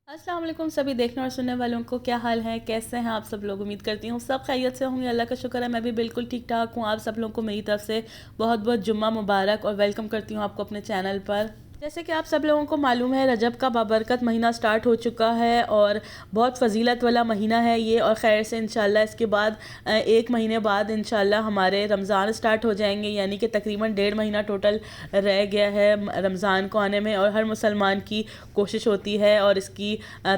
अस्सलाम वालेकुम सभी देखने और सुनने वालों को, क्या हाल है, कैसे हैं आप सब लोग। उम्मीद करती हूँ सब खैरियत से होंगे। अल्लाह का शुक्र है मैं भी बिल्कुल ठीक ठाक हूँ। आप सब लोगों को मेरी तरफ से बहुत बहुत जुम्मा मुबारक और वेलकम करती हूँ आपको अपने चैनल पर। जैसे कि आप सब लोगों को मालूम है, रजब का बाबरकत महीना स्टार्ट हो चुका है और बहुत फजीलत वाला महीना है ये। और खैर से इंशाल्लाह इसके बाद एक महीने बाद इंशाल्लाह हमारे रमज़ान स्टार्ट हो जाएंगे, यानी कि तकरीबन 1.5 महीना टोटल रह गया है रमज़ान को आने में। और हर मुसलमान की कोशिश होती है और इसकी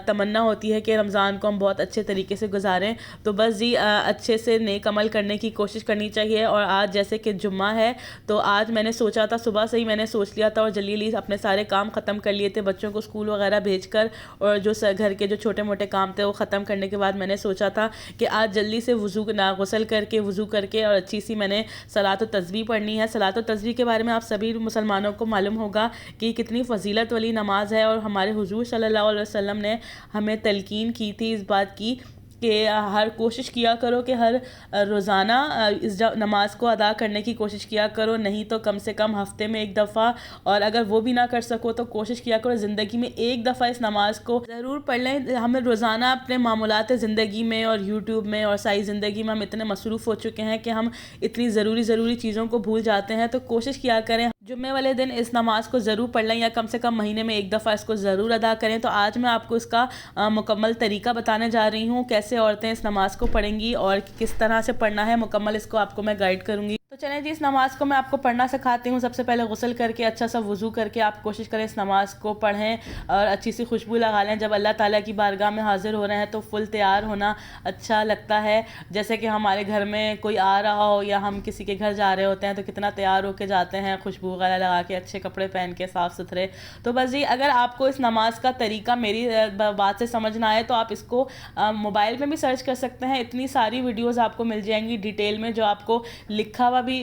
तमन्ना होती है कि रमज़ान को हम बहुत अच्छे तरीके से गुजारें। तो बस जी अच्छे से नेक अमल करने की कोशिश करनी चाहिए। और आज जैसे कि जुम्मा है तो आज मैंने सोचा था, सुबह से ही मैंने सोच लिया था और जल्दी अपने सारे काम ख़त्म कर लिए थे, बच्चों को स्कूल वगैरह भेजकर। और जो घर के जो छोटे मोटे काम थे वो ख़त्म करने के बाद मैंने सोचा था कि आज जल्दी से गुस्ल करके वज़ू करके और अच्छी सी मैंने सलात व तस्बीह पढ़नी है। सलात व तस्बीह के बारे में आप सभी मुसलमानों को मालूम होगा कि कितनी फ़जीलत वाली नमाज है। और हमारे हुजूर सल्लल्लाहु अलैहि वसल्लम ने हमें तलकीन की थी इस बात की कि हर कोशिश किया करो कि हर रोज़ाना इस नमाज को अदा करने की कोशिश किया करो, नहीं तो कम से कम हफ्ते में एक दफ़ा, और अगर वो भी ना कर सको तो कोशिश किया करो ज़िंदगी में एक दफ़ा इस नमाज को ज़रूर पढ़ लें। हमें रोज़ाना अपने मामूलात ज़िंदगी में और यूट्यूब में और सारी ज़िंदगी में हम इतने मसरूफ़ हो चुके हैं कि हम इतनी ज़रूरी चीज़ों को भूल जाते हैं। तो कोशिश किया करें जुम्मे वाले दिन इस नमाज को ज़रूर पढ़ लें, या कम से कम महीने में एक दफ़ा इसको ज़रूर अदा करें। तो आज मैं आपको इसका मुकम्मल तरीका बताने जा रही हूँ, कैसे औरतें इस नमाज को पढ़ेंगी और किस तरह से पढ़ना है, मुकम्मल इसको आपको मैं गाइड करूँगी। तो चलें जी, इस नमाज को मैं आपको पढ़ना सिखाती हूँ। सबसे पहले गुस्ल करके अच्छा सा वज़ू करके आप कोशिश करें इस नमाज को पढ़ें और अच्छी सी खुशबू लगा लें। जब अल्लाह ताला की बारगाह में हाज़िर हो रहे हैं तो फुल तैयार होना अच्छा लगता है, जैसे कि हमारे घर में कोई आ रहा हो या हम किसी के घर जा रहे होते हैं तो कितना तैयार होके जाते हैं, खुशबू वगैरह लगा के, अच्छे कपड़े पहन के, साफ़ सुथरे। तो बस जी, अगर आपको इस नमाज का तरीका मेरी बात से समझना आए तो आप इसको मोबाइल में भी सर्च कर सकते हैं। इतनी सारी वीडियोज़ आपको मिल जाएंगी डिटेल में जो आपको लिखा हुआ भी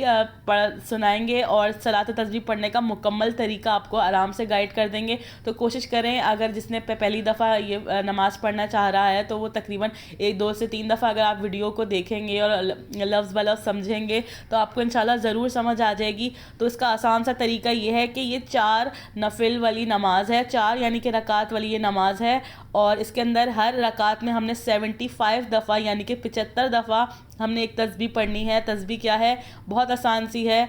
सुनाएंगे और सलात तस्बीह पढ़ने का मुकम्मल तरीका आपको आराम से गाइड कर देंगे। तो कोशिश करें, अगर जिसने पहली दफ़ा ये नमाज़ पढ़ना चाह रहा है तो वो तकरीबन 1, 2 से 3 दफ़ा अगर आप वीडियो को देखेंगे और लफ्ज़ ब लफ्ज़ समझेंगे तो आपको इंशाल्लाह ज़रूर समझ आ जाएगी। तो इसका आसान सा तरीका ये है कि ये 4 नफिल वाली नमाज है, 4 यानी कि रकात वाली ये नमाज है। और इसके अंदर हर रकात में हमने 75 दफ़ा यानी कि 75 दफ़ा हमने एक तस्बीह पढ़नी है। तस्बीह क्या है, बहुत आसान सी है,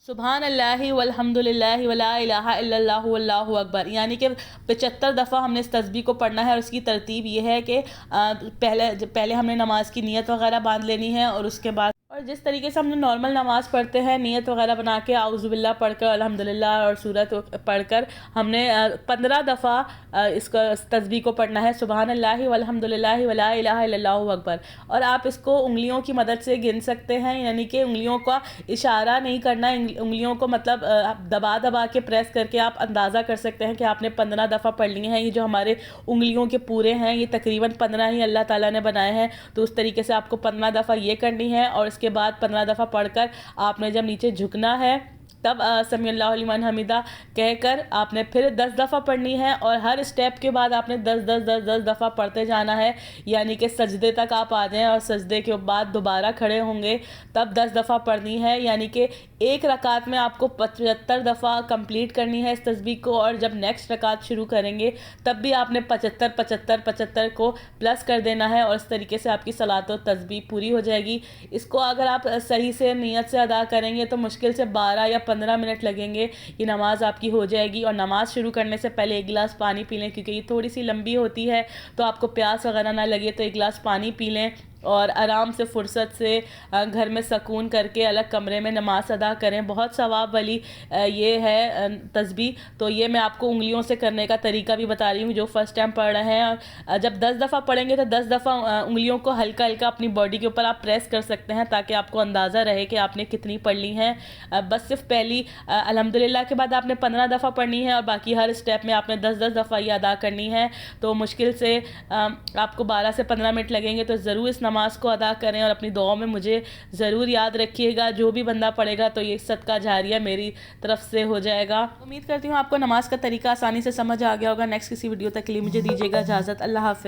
सुभान अल्लाहि वल्हम्दुलिल्लाहि वला इलाहा इल्लल्लाहु वल्लाहु अकबर, यानी कि 75 दफ़ा हमने इस तस्बीह को पढ़ना है। और उसकी तरतीब ये है कि पहले हमने नमाज की नीयत वगैरह बांध लेनी है और उसके बाद और जिस तरीके से हम नॉर्मल नमाज़ पढ़ते हैं, नियत वगैरह बना के आउज़ुबिल्लाह पढ़कर, अल्हम्दुलिल्लाह और सूरत पढ़कर, हमने 15 दफ़ा इसका तस्बीह को पढ़ना है, सुभान अल्लाहि वल्हम्दुलिल्लाहि वला इलाहा इल्लल्लाहु अकबर। और आप इसको उंगलियों की मदद से गिन सकते हैं, यानी कि उंगलियों का इशारा नहीं करना, उंगलियों को मतलब दबा दबा के प्रेस करके आप अंदाज़ा कर सकते हैं कि आपने 15 दफ़ा पढ़ ली हैं। ये जो हमारे उंगलियों के पूरे हैं ये तकरीबन 15 ही अल्लाह ताला ने बनाए हैं। तो उस तरीके से आपको 15 दफ़ा ये करनी है और इसके बाद 15 दफ़ा पढ़कर आपने जब नीचे झुकना है तब समी अल्लाहु लिमन हमीदा कहकर आपने फिर 10 दफ़ा पढ़नी है। और हर स्टेप के बाद आपने 10 दफ़ा पढ़ते जाना है, यानी कि सजदे तक आप आ जाएं और सजदे के बाद दोबारा खड़े होंगे तब 10 दफ़ा पढ़नी है, यानी कि एक रकात में आपको 75 दफ़ा कंप्लीट करनी है इस तस्बीह को। और जब नेक्स्ट रकात शुरू करेंगे तब भी आपने 75 को प्लस कर देना है और इस तरीके से आपकी सलात व तस्बीह पूरी हो जाएगी। इसको अगर आप सही से नियत से अदा करेंगे तो मुश्किल से 12 या 15 मिनट लगेंगे, ये नमाज आपकी हो जाएगी। और नमाज शुरू करने से पहले 1 गिलास पानी पी लें, क्योंकि ये थोड़ी सी लंबी होती है तो आपको प्यास वगैरह ना लगे, तो 1 गिलास पानी पी लें और आराम से फुर्सत से घर में सुकून करके अलग कमरे में नमाज अदा करें। बहुत सवाब वाली ये है तस्बीह। तो ये मैं आपको उंगलियों से करने का तरीका भी बता रही हूँ जो फर्स्ट टाइम पढ़ रहे हैं। और जब 10 दफ़ा पढ़ेंगे तो 10 दफ़ा उंगलियों को हल्का हल्का अपनी बॉडी के ऊपर आप प्रेस कर सकते हैं ताकि आपको अंदाज़ा रहे कि आपने कितनी पढ़ ली हैं। बस सिर्फ पहली अल्हम्दुलिल्लाह के बाद आपने 15 दफ़ा पढ़नी है और बाकी हर स्टेप में आपने 10 दफ़ा ये अदा करनी है। तो मुश्किल से आपको 12 से 15 मिनट लगेंगे। तो ज़रूर इस नमाज को अदा करें और अपनी दुआओं में मुझे ज़रूर याद रखिएगा। जो भी बंदा पढ़ेगा तो ये सदका जारिया मेरी तरफ से हो जाएगा। उम्मीद करती हूँ आपको नमाज का तरीका आसानी से समझ आ गया होगा। नेक्स्ट किसी वीडियो तक के लिए मुझे दीजिएगा इजाज़त। अल्लाह हाफ़िज़।